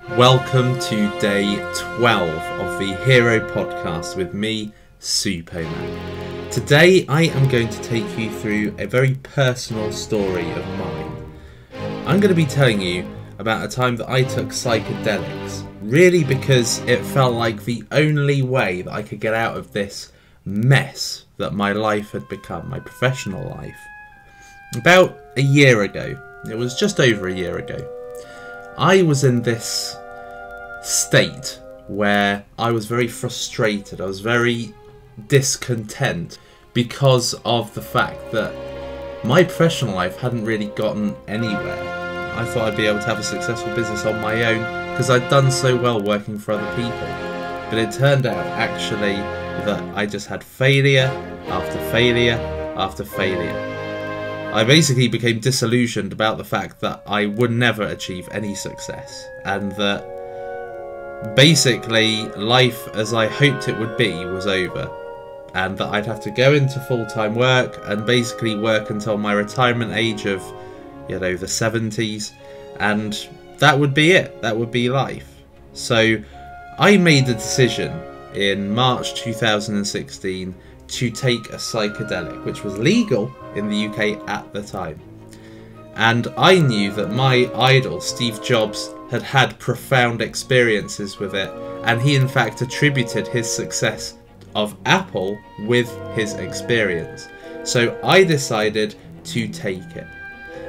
Welcome to day 12 of the Hero Podcast with me, Superman. Today I am going to take you through a very personal story of mine. I'm going to be telling you about a time that I took psychedelics, really because it felt like the only way that I could get out of this mess that my life had become, my professional life. About a year ago, it was just over a year ago, I was in this state where I was very frustrated, I was very discontent because of the fact that my professional life hadn't really gotten anywhere. I thought I'd be able to have a successful business on my own because I'd done so well working for other people. But it turned out actually that I just had failure after failure after failure. I basically became disillusioned about the fact that I would never achieve any success, and that basically life as I hoped it would be was over, and that I'd have to go into full-time work and basically work until my retirement age of, the 70s, and that would be it. That would be life. So I made a decision in March 2016 to take a psychedelic, which was legal in the UK at the time. And I knew that my idol, Steve Jobs, had had profound experiences with it, and he in fact attributed his success of Apple with his experience. So I decided to take it.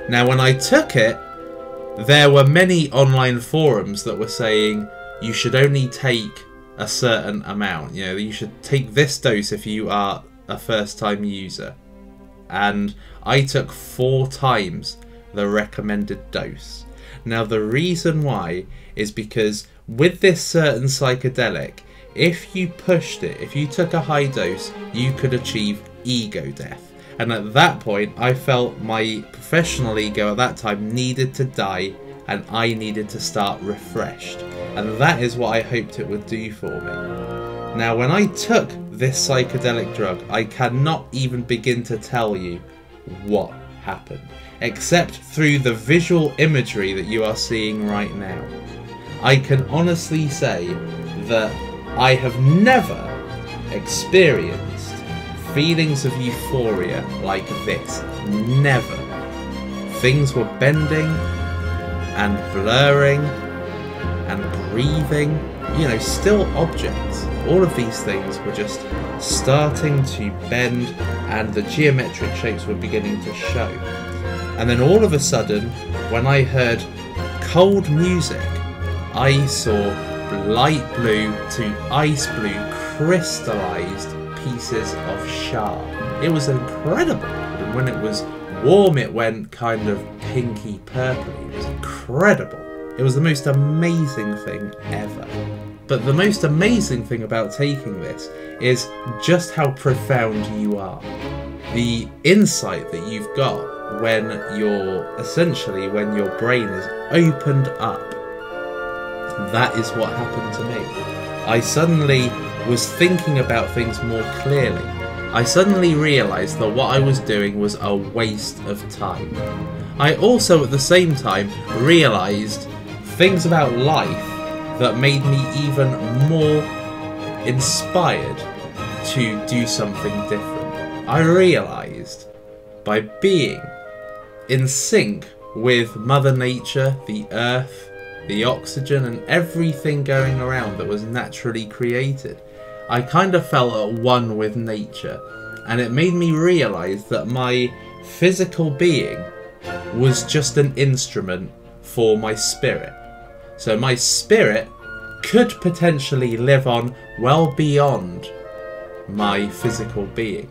Now when I took it, there were many online forums that were saying you should only take a certain amount, you should take this dose if you are a first-time user, and I took 4 times the recommended dose. Now the reason why is because with this certain psychedelic, if you pushed it, if you took a high dose, you could achieve ego death, and at that point I felt my professional ego at that time needed to die and I needed to start refreshed. And that is what I hoped it would do for me. Now when I took this psychedelic drug, I cannot even begin to tell you what happened, except through the visual imagery that you are seeing right now. I can honestly say that I have never experienced feelings of euphoria like this. Never. Things were bending and blurring and breathing, still objects. All of these things were just starting to bend and the geometric shapes were beginning to show. And then all of a sudden, when I heard cold music, I saw light blue to ice blue crystallized pieces of shard. It was incredible. And when it was warm, it went kind of pinky purple. It was incredible. It was the most amazing thing ever. But the most amazing thing about taking this is just how profound you are. The insight that you've got when when your brain is opened up. That is what happened to me. I suddenly was thinking about things more clearly. I suddenly realised that what I was doing was a waste of time. I also at the same time realised things about life that made me even more inspired to do something different. I realised by being in sync with Mother Nature, the earth, the oxygen and everything going around that was naturally created, I kind of felt at one with nature, and it made me realise that my physical being was just an instrument for my spirit. So my spirit could potentially live on well beyond my physical being.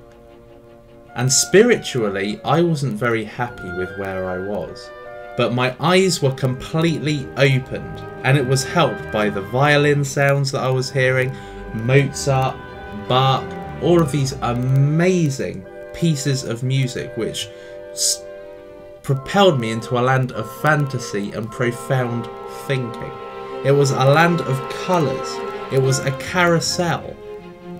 And spiritually, I wasn't very happy with where I was. But my eyes were completely opened, and it was helped by the violin sounds that I was hearing, Mozart, Bach, all of these amazing pieces of music which propelled me into a land of fantasy and profound thinking. It was a land of colours. It was a carousel.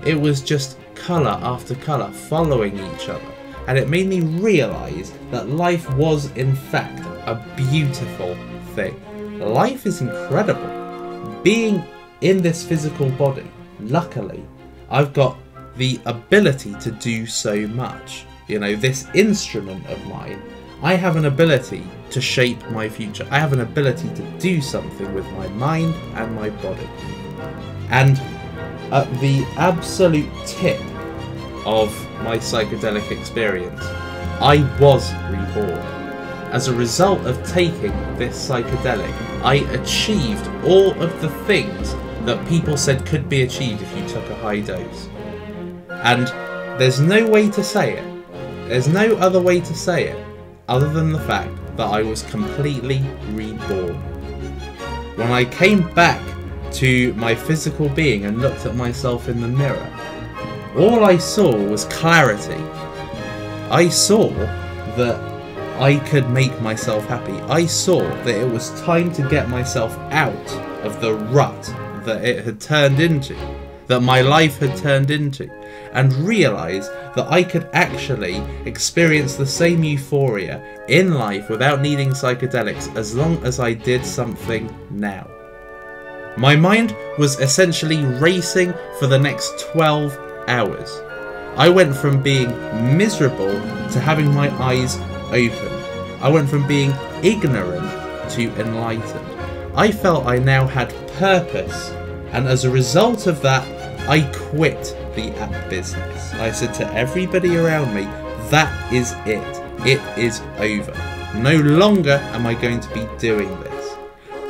It was just colour after colour following each other. And it made me realise that life was in fact a beautiful thing. Life is incredible. being in this physical body, luckily, I've got the ability to do so much. You know, this instrument of mine, I have an ability to shape my future. I have an ability to do something with my mind and my body. And at the absolute tip of my psychedelic experience, I was reborn. As a result of taking this psychedelic, I achieved all of the things that people said could be achieved if you took a high dose. And there's no way to say it. There's no other way to say it other than the fact that I was completely reborn. When I came back to my physical being and looked at myself in the mirror, all I saw was clarity. I saw that I could make myself happy. I saw that it was time to get myself out of the rut that it had turned into, that my life had turned into, and realise that I could actually experience the same euphoria in life without needing psychedelics as long as I did something now. My mind was essentially racing for the next 12 hours. I went from being miserable to having my eyes open. I went from being ignorant to enlightened. I felt I now had purpose, and as a result of that, I quit the app business. I said to everybody around me, that is it. It is over. No longer am I going to be doing this.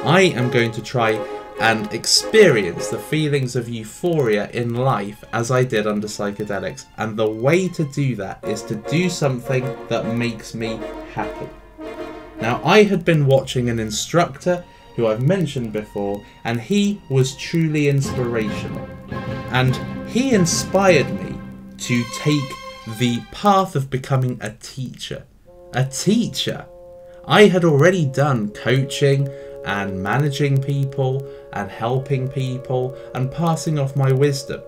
I am going to try and experience the feelings of euphoria in life as I did under psychedelics. And the way to do that is to do something that makes me happy. Now, I had been watching an instructor who I've mentioned before, and he was truly inspirational. And he inspired me to take the path of becoming a teacher. A teacher! I had already done coaching and managing people and helping people and passing off my wisdom.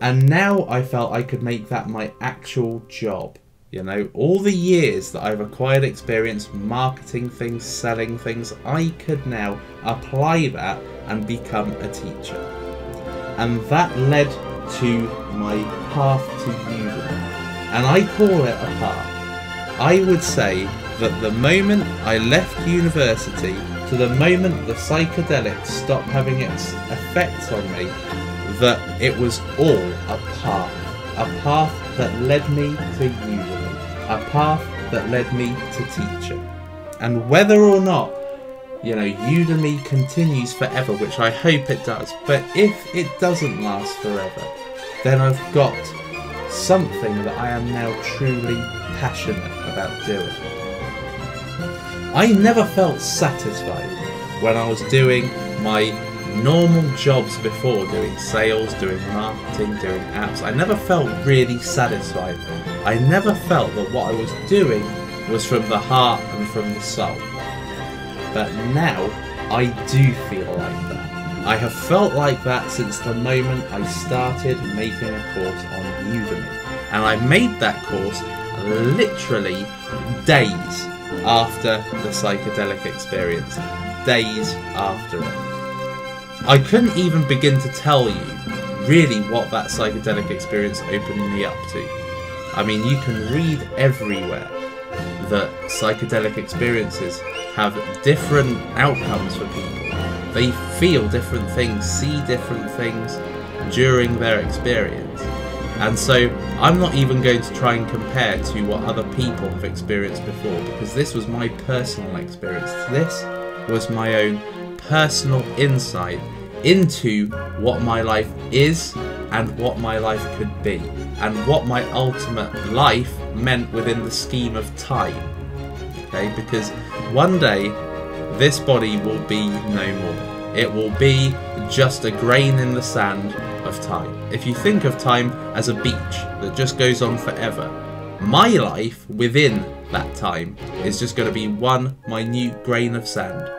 And now I felt I could make that my actual job. You know, all the years that I've acquired experience marketing things, selling things, I could now apply that and become a teacher. And that led to my path to Udemy. And I call it a path. I would say that the moment I left university to the moment the psychedelics stopped having its effects on me, that it was all a path that led me to Udemy, a path that led me to teaching. And whether or not, you know, Udemy continues forever, which I hope it does, but if it doesn't last forever, then I've got something that I am now truly passionate about doing. I never felt satisfied when I was doing my normal jobs before, doing sales, doing marketing, doing apps. I never felt really satisfied. I never felt that what I was doing was from the heart and from the soul. But now I do feel like that. I have felt like that since the moment I started making a course on Udemy. And I made that course literally days after the psychedelic experience. Days after it. I couldn't even begin to tell you really what that psychedelic experience opened me up to. I mean, you can read everywhere that psychedelic experiences have different outcomes for people. They feel different things, see different things during their experience. And so I'm not even going to try and compare to what other people have experienced before, because this was my personal experience. This was my own personal insight into what my life is and what my life could be, and what my ultimate life meant within the scheme of time. Okay, because one day this body will be no more. It will be just a grain in the sand of time. If you think of time as a beach that just goes on forever, my life within that time is just going to be one minute grain of sand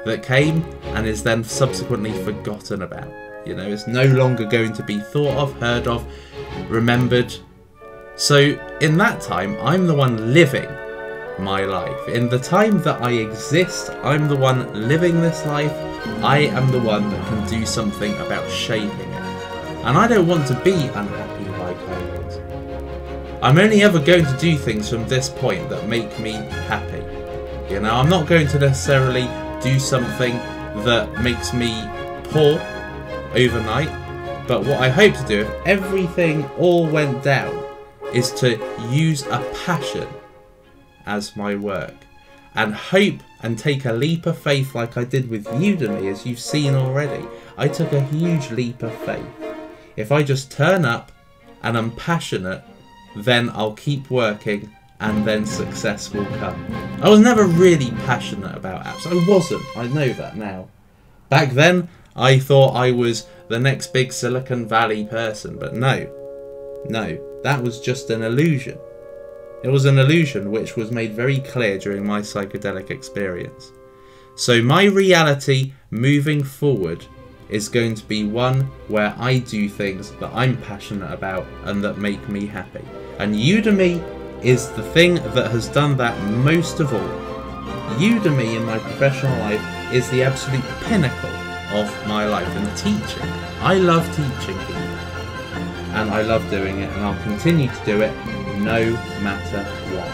that came and is then subsequently forgotten about. You know, it's no longer going to be thought of, heard of, remembered. So in that time, I'm the one living, my life. In the time that I exist, I'm the one living this life. I am the one that can do something about shaping it. And I don't want to be unhappy like I was. I'm only ever going to do things from this point that make me happy. You know, I'm not going to necessarily do something that makes me poor overnight. But what I hope to do, if everything all went down, is to use a passion as my work. And hope and take a leap of faith like I did with Udemy, as you've seen already. I took a huge leap of faith. If I just turn up and I'm passionate, then I'll keep working and then success will come. I was never really passionate about apps. I wasn't. I know that now. Back then, I thought I was the next big Silicon Valley person, but no, that was just an illusion. It was an illusion which was made very clear during my psychedelic experience. So my reality moving forward is going to be one where I do things that I'm passionate about and that make me happy. And Udemy is the thing that has done that most of all. Udemy in my professional life is the absolute pinnacle of my life, and teaching. I love teaching people. And I love doing it, and I'll continue to do it no matter what.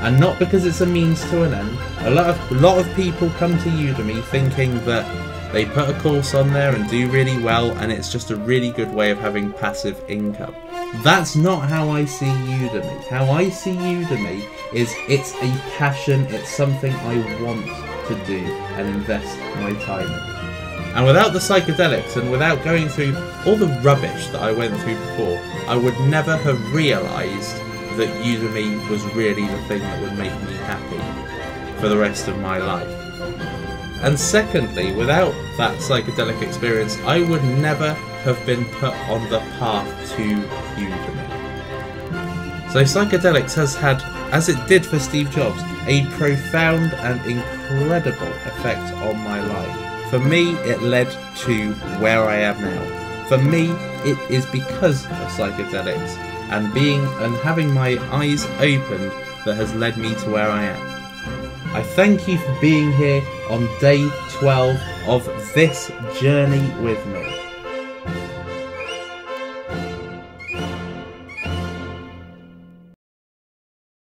And not because it's a means to an end. A lot of people come to Udemy thinking that they put a course on there and do really well, and it's just a really good way of having passive income. That's not how I see Udemy. How I see Udemy is it's a passion, it's something I want to do and invest my time in. And without the psychedelics and without going through all the rubbish that I went through before, I would never have realised that Udemy was really the thing that would make me happy for the rest of my life. And secondly, without that psychedelic experience, I would never have been put on the path to Udemy. So psychedelics has had, as it did for Steve Jobs, a profound and incredible effect on my life. For me, it led to where I am now. For me, it is because of psychedelics and having my eyes opened that has led me to where I am. I thank you for being here on day 12 of this journey with me.